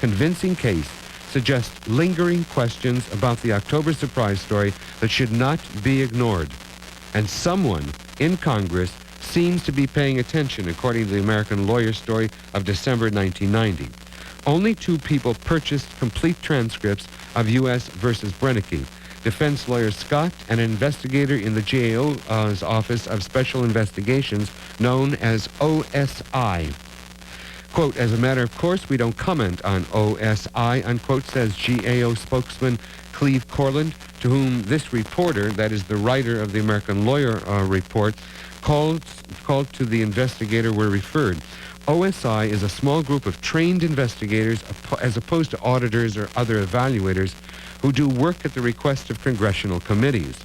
convincing case suggests lingering questions about the October surprise story that should not be ignored. And someone in Congress seems to be paying attention, according to the American Lawyer story of December 1990. Only 2 people purchased complete transcripts of U.S. versus Brennicky. Defense lawyer Scott and an investigator in the GAO's Office of Special Investigations, known as OSI. Quote, as a matter of course, we don't comment on OSI, unquote, says GAO spokesman Cleve Corland, to whom this reporter, that is the writer of the American Lawyer report, called to the investigator were referred. OSI is a small group of trained investigators as opposed to auditors or other evaluators who do work at the request of congressional committees.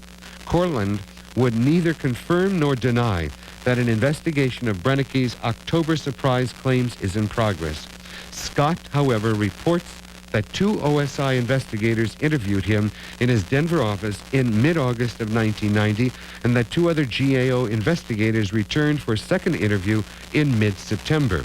Corland would neither confirm nor deny that an investigation of Brennicky's October surprise claims is in progress. Scott, however, reports that 2 OSI investigators interviewed him in his Denver office in mid-August of 1990, and that 2 other GAO investigators returned for a second interview in mid-September.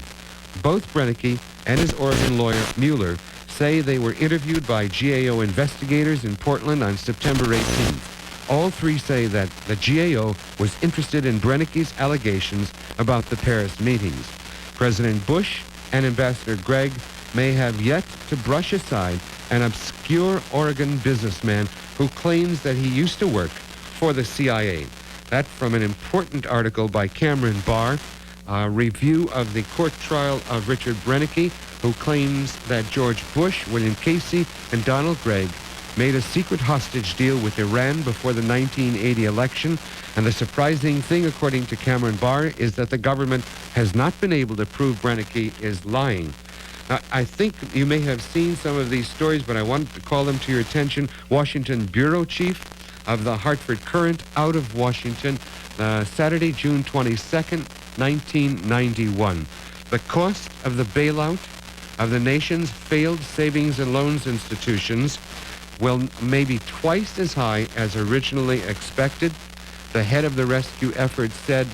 Both Brennicky and his Oregon lawyer, Mueller, say they were interviewed by GAO investigators in Portland on September 18th. All 3 say that the GAO was interested in Brennicky's allegations about the Paris meetings. President Bush and Ambassador Gregg may have yet to brush aside an obscure Oregon businessman who claims that he used to work for the CIA. That from an important article by Cameron Barr, a review of the court trial of Richard Brennicky, who claims that George Bush, William Casey, and Donald Gregg made a secret hostage deal with Iran before the 1980 election. And the surprising thing, according to Cameron Barr, is that the government has not been able to prove Brennicky is lying. I think you may have seen some of these stories, but I wanted to call them to your attention. Washington bureau chief of the Hartford Courant out of Washington, Saturday, June 22nd, 1991. The cost of the bailout of the nation's failed savings and loans institutions will maybe twice as high as originally expected, the head of the rescue effort said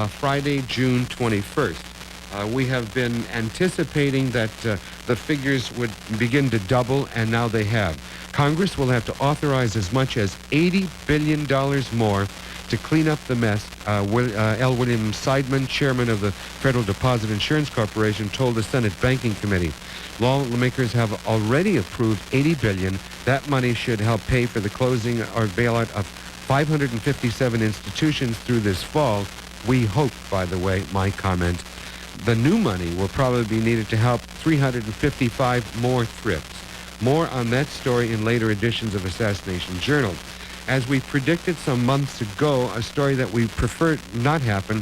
Friday, June 21st. We have been anticipating that the figures would begin to double, and now they have. Congress will have to authorize as much as $80 billion more to clean up the mess. L. William Seidman, chairman of the Federal Deposit Insurance Corporation, told the Senate Banking Committee. Lawmakers have already approved $80 billion. That money should help pay for the closing or bailout of 557 institutions through this fall. We hope, by the way, my comment. The new money will probably be needed to help 355 more thrifts. More on that story in later editions of Assassination Journal. As we predicted some months ago, a story that we prefer not happen,